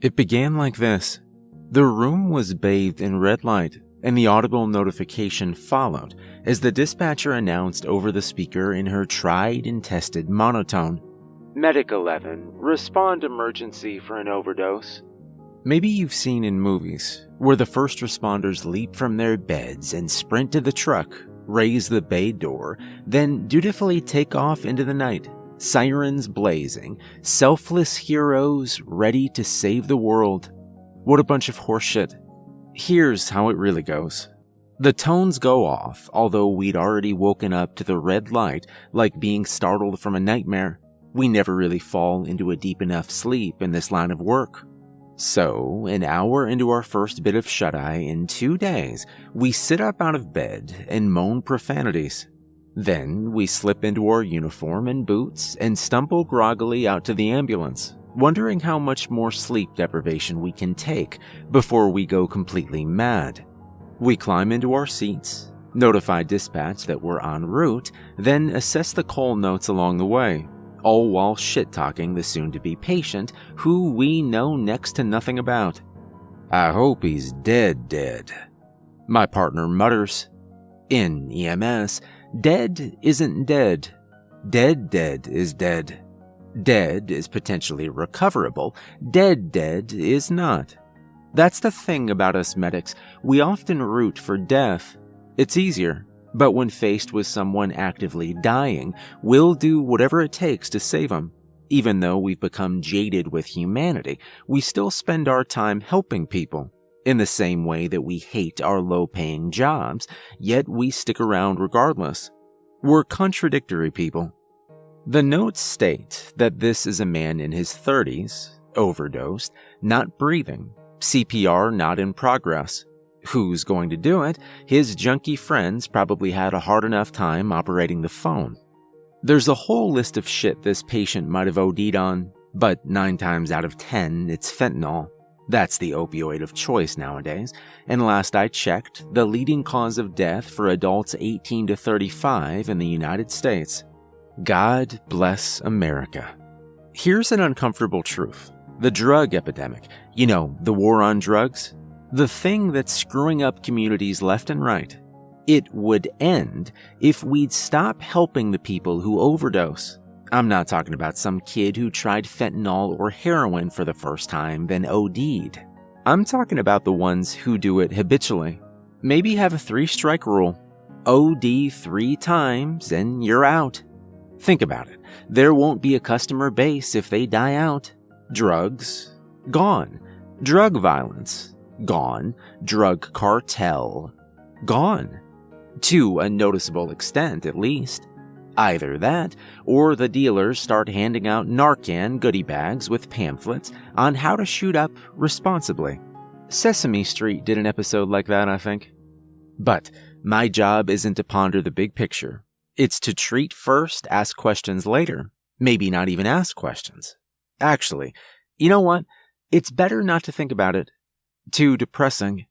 It began like this. The room was bathed in red light, and the audible notification followed as the dispatcher announced over the speaker in her tried and tested monotone. Medic 11, respond emergency for an overdose. Maybe you've seen in movies where the first responders leap from their beds and sprint to the truck, raise the bay door, then dutifully take off into the night, sirens blazing, selfless heroes ready to save the world. What a bunch of horseshit. Here's how it really goes. The tones go off, although we'd already woken up to the red light like being startled from a nightmare. We never really fall into a deep enough sleep in this line of work. So, an hour into our first bit of shut-eye in 2 days, we sit up out of bed and moan profanities. Then, we slip into our uniform and boots and stumble groggily out to the ambulance, wondering how much more sleep deprivation we can take before we go completely mad. We climb into our seats, notify dispatch that we're en route, then assess the call notes along the way, all while shit-talking the soon-to-be patient who we know next to nothing about. I hope he's dead. My partner mutters. In EMS, dead isn't dead. Dead is dead. Dead is potentially recoverable. Dead is not. That's the thing about us medics. We often root for death. It's easier. But when faced with someone actively dying, we'll do whatever it takes to save them. Even though we've become jaded with humanity, we still spend our time helping people. In the same way that we hate our low-paying jobs, yet we stick around regardless. We're contradictory people. The notes state that this is a man in his 30s, overdosed, not breathing, CPR not in progress. Who's going to do it? His junkie friends probably had a hard enough time operating the phone. There's a whole list of shit this patient might have OD'd on, but 9 times out of 10, it's fentanyl. That's the opioid of choice nowadays, and last I checked, the leading cause of death for adults 18 to 35 in the United States. God bless America. Here's an uncomfortable truth. The drug epidemic, the war on drugs, the thing that's screwing up communities left and right, it would end if we'd stop helping the people who overdose. I'm not talking about some kid who tried fentanyl or heroin for the first time, then OD'd. I'm talking about the ones who do it habitually. Maybe have a 3-strike rule. OD 3 times and you're out. Think about it. There won't be a customer base if they die out. Drugs, gone. Drug violence, gone. Drug cartel, gone. To a noticeable extent, at least. Either that, or the dealers start handing out Narcan goodie bags with pamphlets on how to shoot up responsibly. Sesame Street did an episode like that, I think. But my job isn't to ponder the big picture. It's to treat first, ask questions later. Maybe not even ask questions. Actually, you know what? It's better not to think about it. Too depressing.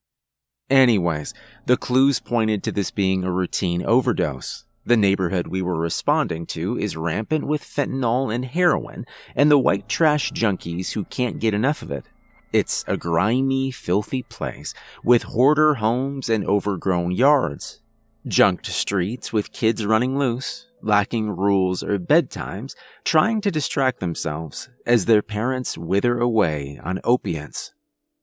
Anyways, the clues pointed to this being a routine overdose. The neighborhood we were responding to is rampant with fentanyl and heroin, and the white trash junkies who can't get enough of it. It's a grimy, filthy place, with hoarder homes and overgrown yards. Junked streets with kids running loose, lacking rules or bedtimes, trying to distract themselves as their parents wither away on opiates.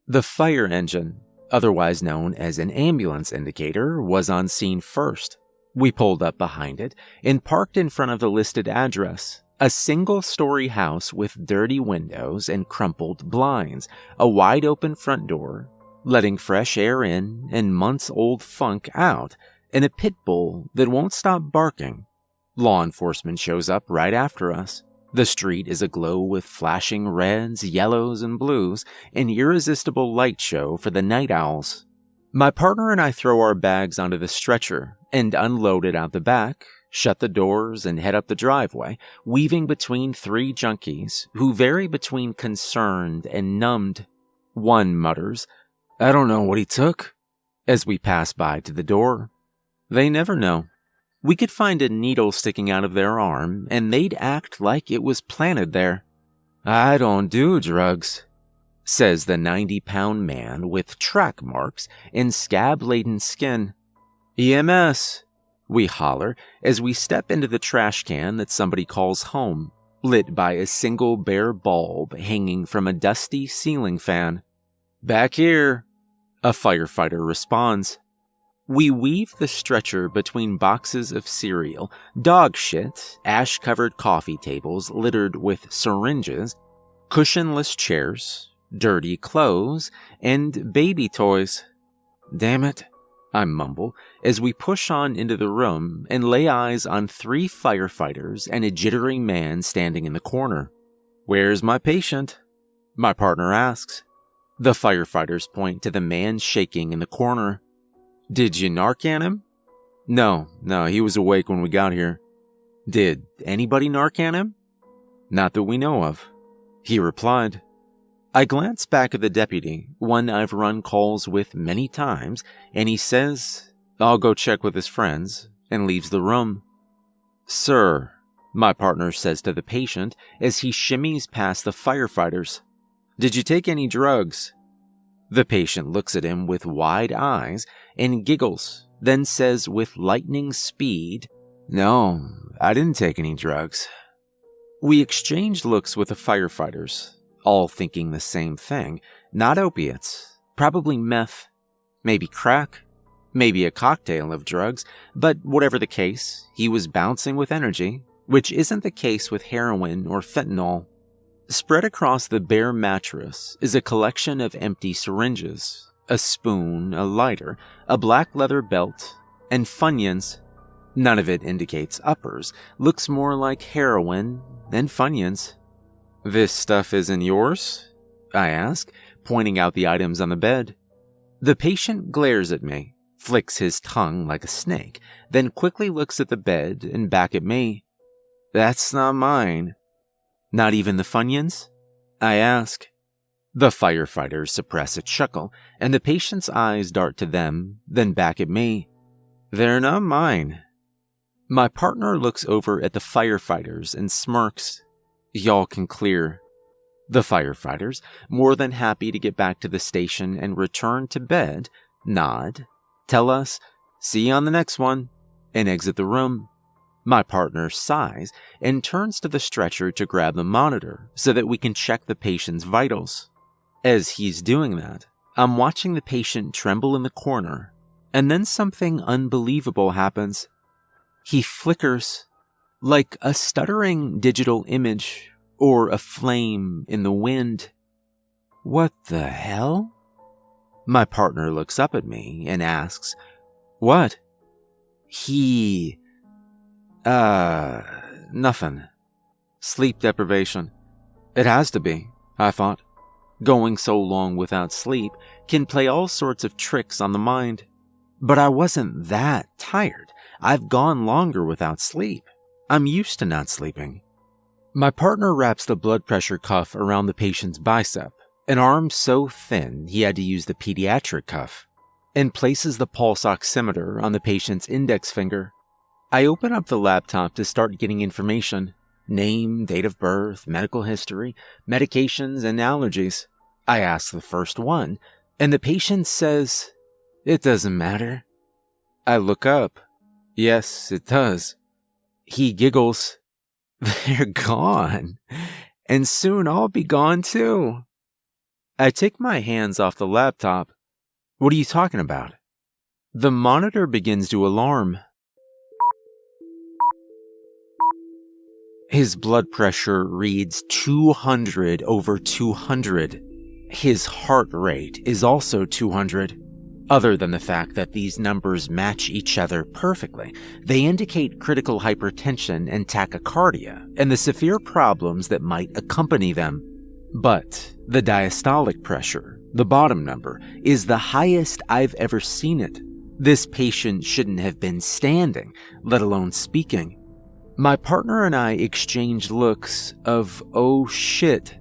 The fire engine, otherwise known as an ambulance indicator, was on scene first. We pulled up behind it and parked in front of the listed address, a single-story house with dirty windows and crumpled blinds, a wide-open front door, letting fresh air in and months-old funk out, and a pit bull that won't stop barking. Law enforcement shows up right after us. The street is aglow with flashing reds, yellows, and blues, an irresistible light show for the night owls. My partner and I throw our bags onto the stretcher and unload it out the back, shut the doors, and head up the driveway, weaving between 3 junkies who vary between concerned and numbed. One mutters, "I don't know what he took," as we pass by to the door. They never know. We could find a needle sticking out of their arm, and they'd act like it was planted there. "I don't do drugs." says the 90-pound man with track marks and scab-laden skin. EMS, we holler as we step into the trash can that somebody calls home, lit by a single bare bulb hanging from a dusty ceiling fan. Back here, a firefighter responds. We weave the stretcher between boxes of cereal, dog shit, ash-covered coffee tables littered with syringes, cushionless chairs, dirty clothes, and baby toys. Damn it, I mumble as we push on into the room and lay eyes on 3 firefighters and a jittering man standing in the corner. Where's my patient? My partner asks. The firefighters point to the man shaking in the corner. Did you Narcan him? No, he was awake when we got here. Did anybody Narcan him? Not that we know of, he replied. I glance back at the deputy, one I've run calls with many times, and he says, I'll go check with his friends, and leaves the room. Sir, my partner says to the patient as he shimmies past the firefighters, did you take any drugs? The patient looks at him with wide eyes and giggles, then says with lightning speed, No, I didn't take any drugs. We exchange looks with the firefighters, all thinking the same thing. Not opiates, probably meth, maybe crack, maybe a cocktail of drugs, but whatever the case, he was bouncing with energy, which isn't the case with heroin or fentanyl. Spread across the bare mattress is a collection of empty syringes, a spoon, a lighter, a black leather belt, and Funyuns. None of it indicates uppers, looks more like heroin and Funyuns. This stuff isn't yours? I ask, pointing out the items on the bed. The patient glares at me, flicks his tongue like a snake, then quickly looks at the bed and back at me. That's not mine. Not even the Funyuns? I ask. The firefighters suppress a chuckle, and the patient's eyes dart to them, then back at me. They're not mine. My partner looks over at the firefighters and smirks. Y'all can clear. The firefighters, more than happy to get back to the station and return to bed, nod, tell us, see you on the next one, and exit the room. My partner sighs and turns to the stretcher to grab the monitor so that we can check the patient's vitals. As he's doing that, I'm watching the patient tremble in the corner, and then something unbelievable happens. He flickers, like a stuttering digital image or a flame in the wind. What the hell? My partner looks up at me and asks, What? Nothing. Sleep deprivation. It has to be, I thought. Going so long without sleep can play all sorts of tricks on the mind. But I wasn't that tired. I've gone longer without sleep. I'm used to not sleeping. My partner wraps the blood pressure cuff around the patient's bicep, an arm so thin he had to use the pediatric cuff, and places the pulse oximeter on the patient's index finger. I open up the laptop to start getting information. Name, date of birth, medical history, medications, and allergies. I ask the first one, and the patient says, It doesn't matter. I look up. Yes, it does. He giggles. They're gone. And soon I'll be gone too. I take my hands off the laptop. What are you talking about? The monitor begins to alarm. His blood pressure reads 200 over 200. His heart rate is also 200. Other than the fact that these numbers match each other perfectly, they indicate critical hypertension and tachycardia and the severe problems that might accompany them. But the diastolic pressure, the bottom number, is the highest I've ever seen it. This patient shouldn't have been standing, let alone speaking. My partner and I exchange looks of, oh shit.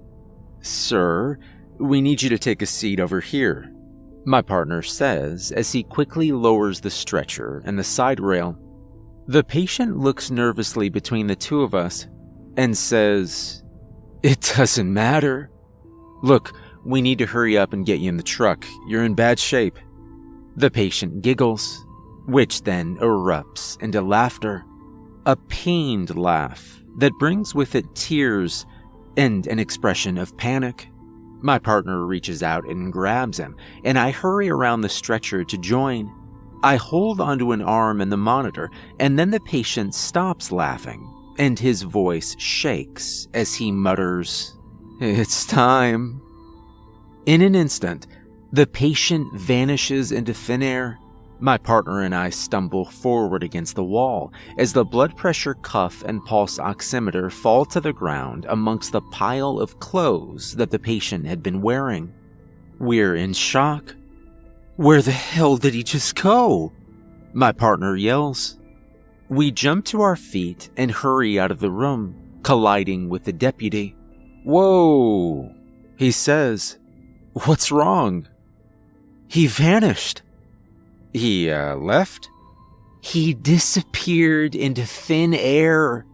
Sir, we need you to take a seat over here, my partner says as he quickly lowers the stretcher and the side rail. The patient looks nervously between the two of us and says, It doesn't matter. Look, We need to hurry up and get you in the truck. You're in bad shape." The patient giggles, which then erupts into laughter. A pained laugh that brings with it tears and an expression of panic. My partner reaches out and grabs him, and I hurry around the stretcher to join. I hold onto an arm in the monitor, and then the patient stops laughing, and his voice shakes as he mutters, "It's time." In an instant, the patient vanishes into thin air. My partner and I stumble forward against the wall as the blood pressure cuff and pulse oximeter fall to the ground amongst the pile of clothes that the patient had been wearing. We're in shock. "Where the hell did he just go?" my partner yells. We jump to our feet and hurry out of the room, colliding with the deputy. "Whoa," he says. "What's wrong?" "He vanished." "He, left?" "He disappeared into thin air,"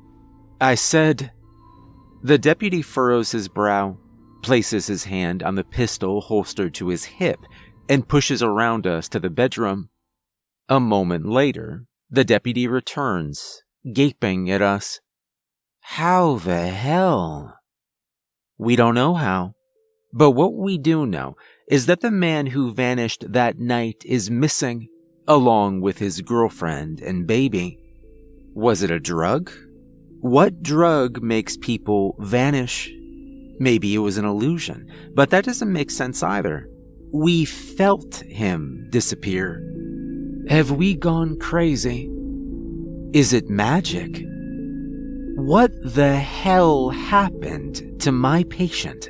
I said. The deputy furrows his brow, places his hand on the pistol holstered to his hip, and pushes around us to the bedroom. A moment later, the deputy returns, gaping at us. "How the hell?" We don't know how, but what we do know is that the man who vanished that night is missing, along with his girlfriend and baby. Was it a drug? What drug makes people vanish? Maybe it was an illusion, but that doesn't make sense either. We felt him disappear. Have we gone crazy? Is it magic? What the hell happened to my patient?